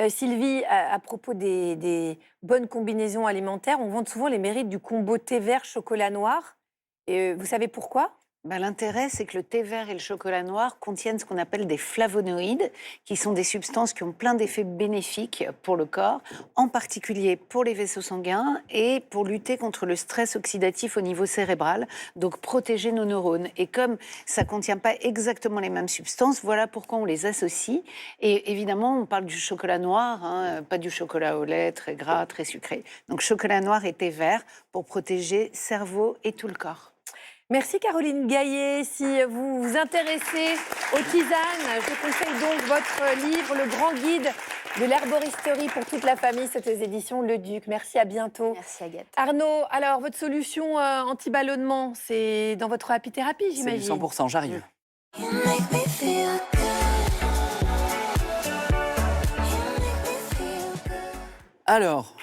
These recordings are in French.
Sylvie, à propos des bonnes combinaisons alimentaires, on vante souvent les mérites du combo thé vert chocolat noir. Et vous savez pourquoi? L'intérêt, c'est que le thé vert et le chocolat noir contiennent ce qu'on appelle des flavonoïdes, qui sont des substances qui ont plein d'effets bénéfiques pour le corps, en particulier pour les vaisseaux sanguins et pour lutter contre le stress oxydatif au niveau cérébral, donc protéger nos neurones. Et comme ça ne contient pas exactement les mêmes substances, voilà pourquoi on les associe. Et évidemment, on parle du chocolat noir, hein, pas du chocolat au lait, très gras, très sucré. Donc chocolat noir et thé vert pour protéger cerveau et tout le corps. Merci Caroline Gaillet. Si vous vous intéressez aux tisanes, je conseille donc votre livre, Le Grand Guide de l'herboristerie pour toute la famille. C'est aux éditions Le Duc. Merci, à bientôt. Merci Agathe. Arnaud, alors votre solution anti-ballonnement, c'est dans votre apithérapie, C'est j'imagine? du 100%, j'arrive. Alors,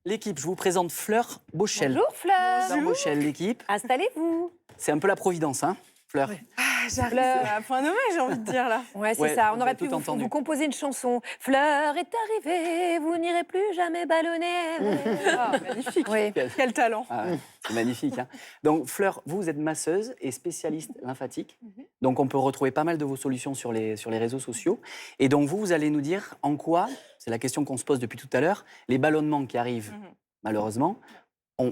l'équipe, je vous présente Fleur Beauchel. Bonjour Fleur. Fleur Beauchel, l'équipe. Installez-vous. C'est un peu la Providence, hein, Fleur. Ouais. J'arrive à point nommé, j'ai envie de dire là. Ouais, c'est Ouais, ça. vous On aurait avez pu tout entendu. vous composer une chanson. Fleur est arrivée, vous n'irez plus jamais ballonner. Ah, magnifique. Oui. Quel talent. Ah ouais, c'est magnifique. Hein. Donc, Fleur, vous êtes masseuse et spécialiste lymphatique. Donc, on peut retrouver pas mal de vos solutions sur les réseaux sociaux. Et donc, vous allez nous dire en quoi, c'est la question qu'on se pose depuis tout à l'heure, les ballonnements qui arrivent, malheureusement,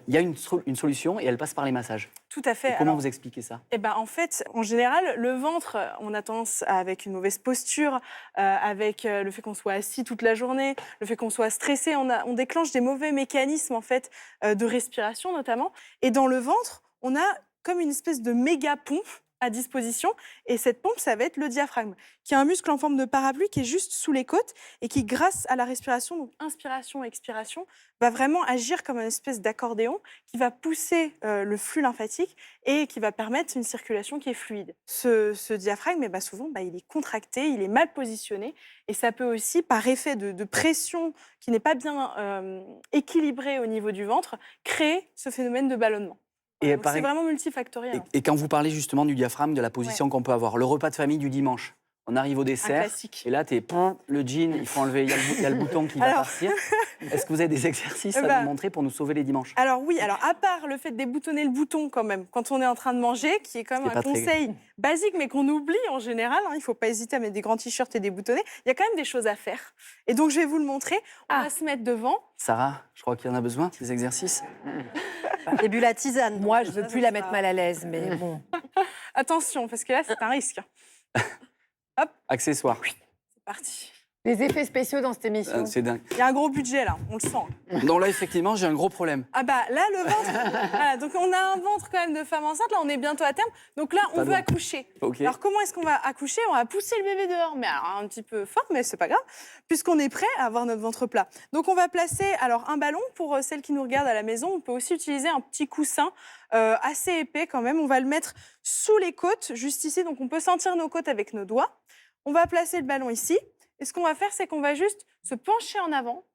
il y a une solution et elle passe par les massages. Tout à fait. Et comment Alors, vous expliquez ça? en fait, en général, le ventre, on a tendance, avec une mauvaise posture, avec le fait qu'on soit assis toute la journée, le fait qu'on soit stressé, on déclenche des mauvais mécanismes en fait de respiration notamment. Et dans le ventre, on a comme une espèce de méga pompe à disposition. Et cette pompe, ça va être le diaphragme, qui est un muscle en forme de parapluie qui est juste sous les côtes et qui, grâce à la respiration, donc inspiration, expiration, va vraiment agir comme une espèce d'accordéon qui va pousser le flux lymphatique et qui va permettre une circulation qui est fluide. Ce diaphragme, souvent, il est contracté, il est mal positionné et ça peut aussi, par effet de pression qui n'est pas bien équilibrée au niveau du ventre, créer ce phénomène de ballonnement. Et Donc c'est vraiment multifactoriel. Et quand vous parlez justement du diaphragme, de la position qu'on peut avoir, le repas de famille du dimanche, on arrive au Un dessert, classique. et là, le jean, il faut enlever, il y a le bouton qui va partir. Est-ce que vous avez des exercices à nous montrer pour nous sauver les dimanches? Alors oui, à part le fait de déboutonner le bouton quand même, quand on est en train de manger, qui est quand même un conseil basique, mais qu'on oublie en général, il ne faut pas hésiter à mettre des grands t-shirts et déboutonner, il y a quand même des choses à faire. Et donc je vais vous le montrer, on va se mettre devant. Sarah, je crois qu'il y en a besoin, des exercices. J'ai bu la tisane. Moi, je ne veux plus la mettre mal à l'aise, mais bon. Attention, parce que là, c'est un risque. Hop. Accessoires. C'est parti. Les effets spéciaux dans cette émission. C'est dingue. Il y a un gros budget là, on le sent. Donc là, effectivement, j'ai un gros problème. Là, le ventre, voilà, donc on a un ventre quand même de femme enceinte, là on est bientôt à terme, donc là on veut accoucher. Okay. Alors comment est-ce qu'on va accoucher? On va pousser le bébé dehors, mais alors un petit peu fort, mais c'est pas grave, puisqu'on est prêt à avoir notre ventre plat. Donc on va placer un ballon, pour celles qui nous regardent à la maison, on peut aussi utiliser un petit coussin assez épais quand même, on va le mettre sous les côtes, juste ici, donc on peut sentir nos côtes avec nos doigts. On va placer le ballon ici. Et ce qu'on va faire, c'est qu'on va juste se pencher en avant,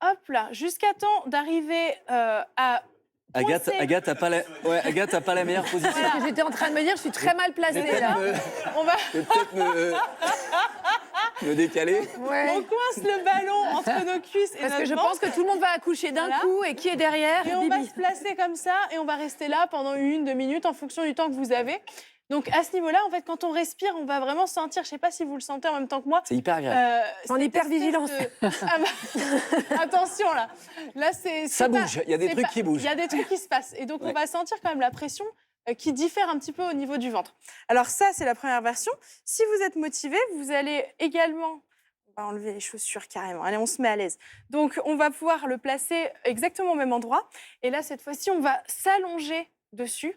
hop là, jusqu'à temps d'arriver à Agathe, t'as pas la meilleure position. C'est ce que j'étais en train de me dire, je suis très mal placée là. On va... peut-être me décaler. Ouais. On coince le ballon entre nos cuisses et Parce que notre je ventre. pense que tout le monde va accoucher d'un Voilà. coup et qui est derrière? Et on va Bibi. se placer comme ça et on va rester là pendant 1-2 minutes en fonction du temps que vous avez. Donc à ce niveau-là, en fait, quand on respire, on va vraiment sentir, je ne sais pas si vous le sentez en même temps que moi. C'est hyper agréable. En hypervigilance. Attention là. Là ça bouge, il y a des trucs qui bougent. Il y a des trucs qui se passent. Et donc on va sentir quand même la pression qui diffère un petit peu au niveau du ventre. Alors ça, c'est la première version. Si vous êtes motivé, vous allez également... On va enlever les chaussures carrément. Allez, on se met à l'aise. Donc on va pouvoir le placer exactement au même endroit. Et là, cette fois-ci, on va s'allonger dessus.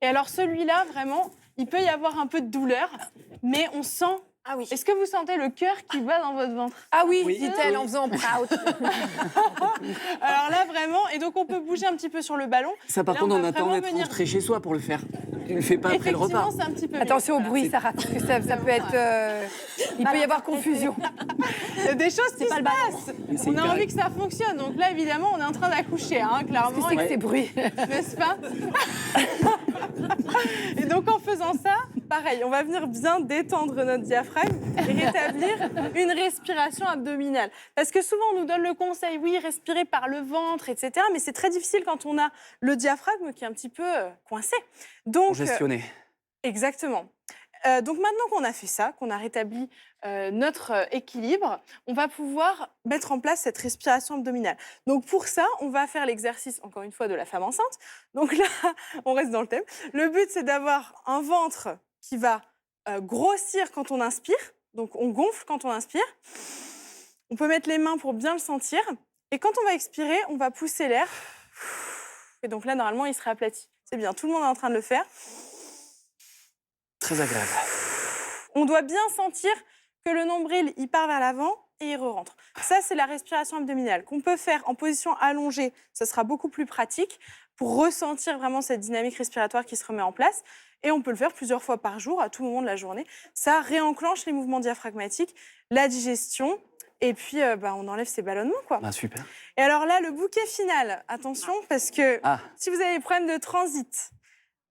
Et alors celui-là, vraiment, il peut y avoir un peu de douleur, mais on sent... Ah oui. Est-ce que vous sentez le cœur qui bat dans votre ventre? Ah oui, Oui. dit-elle en faisant proud. Alors là, vraiment, et donc on peut bouger un petit peu sur le ballon. Ça, par Là, contre, on on va attend vraiment d'être venir- rentré chez soi pour le faire. Tu le fais pas après le repas. Effectivement, c'est un petit peu mieux. Attention au Voilà. bruit, Sarah, parce que ça peut être... il peut y avoir confusion. Il y a des choses qui se passent. c'est On a hyper- envie que ça fonctionne. Donc là, évidemment, on est en train d'accoucher, clairement. C'est que ces bruits. N'est-ce pas? Et donc, en faisant ça, pareil, on va venir bien détendre notre diaphragme et rétablir une respiration abdominale. Parce que souvent, on nous donne le conseil, oui, respirer par le ventre, etc. Mais c'est très difficile quand on a le diaphragme qui est un petit peu coincé. Donc, Pour gestionner. exactement. Donc maintenant qu'on a fait ça, qu'on a rétabli notre équilibre, on va pouvoir mettre en place cette respiration abdominale. Donc pour ça, on va faire l'exercice, encore une fois, de la femme enceinte. Donc là, on reste dans le thème. Le but, c'est d'avoir un ventre qui va grossir quand on inspire. Donc on gonfle quand on inspire. On peut mettre les mains pour bien le sentir. Et quand on va expirer, on va pousser l'air. Et donc là, normalement, il serait aplati. C'est bien, tout le monde est en train de le faire. Très agréable. On doit bien sentir que le nombril, il part vers l'avant et il re-rentre. Ça, c'est la respiration abdominale qu'on peut faire en position allongée. Ça sera beaucoup plus pratique pour ressentir vraiment cette dynamique respiratoire qui se remet en place. Et on peut le faire plusieurs fois par jour, à tout moment de la journée. Ça réenclenche les mouvements diaphragmatiques, la digestion, et puis on enlève ces ballonnements, quoi. Ah, super. Et alors là, le bouquet final, attention, parce que si vous avez des problèmes de transit,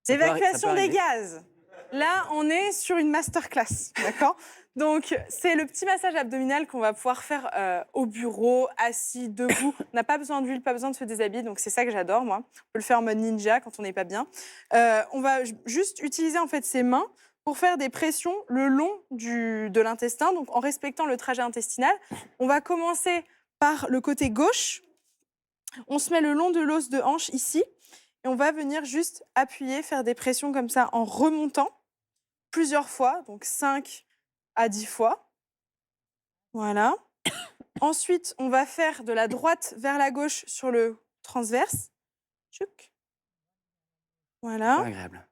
d'évacuation des gaz, là, on est sur une masterclass, d'accord? Donc, c'est le petit massage abdominal qu'on va pouvoir faire au bureau, assis, debout. On n'a pas besoin d'huile, pas besoin de se déshabiller, donc c'est ça que j'adore, moi. On peut le faire en mode ninja quand on n'est pas bien. On va juste utiliser en fait ses mains pour faire des pressions le long de l'intestin, donc en respectant le trajet intestinal. On va commencer par le côté gauche. On se met le long de l'os de hanche ici, et on va venir juste appuyer, faire des pressions comme ça en remontant plusieurs fois, donc 5 à 10 fois. Voilà. Ensuite, on va faire de la droite vers la gauche sur le transverse. Tchouk. Voilà. Très agréable.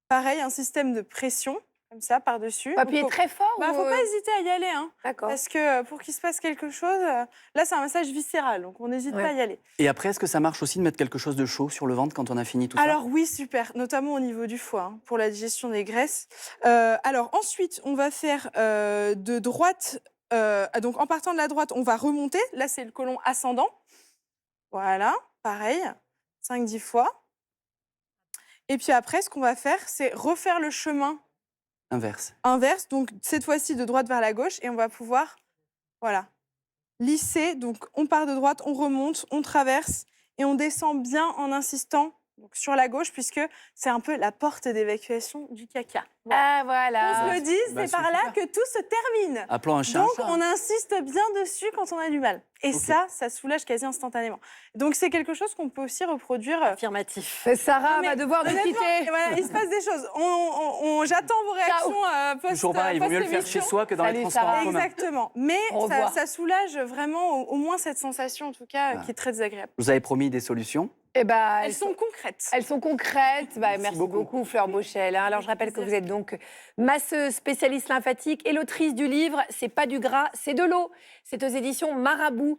Pareil, un système de pression, comme ça, par-dessus. Faut appuyer très fort Bah, ou, faut pas hésiter à y aller, hein. D'accord. Parce que pour qu'il se passe quelque chose, là, c'est un massage viscéral, donc on n'hésite pas à y aller. Et après, est-ce que ça marche aussi de mettre quelque chose de chaud sur le ventre quand on a fini tout ça? Alors oui, super, notamment au niveau du foie, hein, pour la digestion des graisses. Alors ensuite, on va faire de droite, donc en partant de la droite, on va remonter. Là, c'est le côlon ascendant. Voilà, pareil, 5-10 fois. Et puis après, ce qu'on va faire, c'est refaire le chemin inverse, donc cette fois-ci de droite vers la gauche, et on va pouvoir, voilà, lisser. Donc on part de droite, on remonte, on traverse, et on descend bien en insistant donc, sur la gauche, puisque c'est un peu la porte d'évacuation du caca. Ah, voilà. On se le dise, Bah, c'est par là que tout se termine. Appelons un chat. Donc, on insiste bien dessus quand on a du mal. Et ça soulage quasi instantanément. Donc, c'est quelque chose qu'on peut aussi reproduire. Affirmatif. Sarah va devoir nous Honnêtement, quitter. voilà, il se passe des choses. J'attends vos réactions post. Toujours pareil, il vaut mieux le faire chez soi que dans les Salut, transports en Sarah. commun. Exactement. Mais Au revoir. ça soulage vraiment au moins cette sensation, en tout cas, qui est très désagréable. Vous avez promis des solutions. Eh ben, Elles sont concrètes. Elles sont concrètes. Merci beaucoup, Fleur Beauchel. Alors, je rappelle que vous êtes donc masseuse spécialiste lymphatique et l'autrice du livre « C'est pas du gras, c'est de l'eau ». C'est aux éditions Marabout.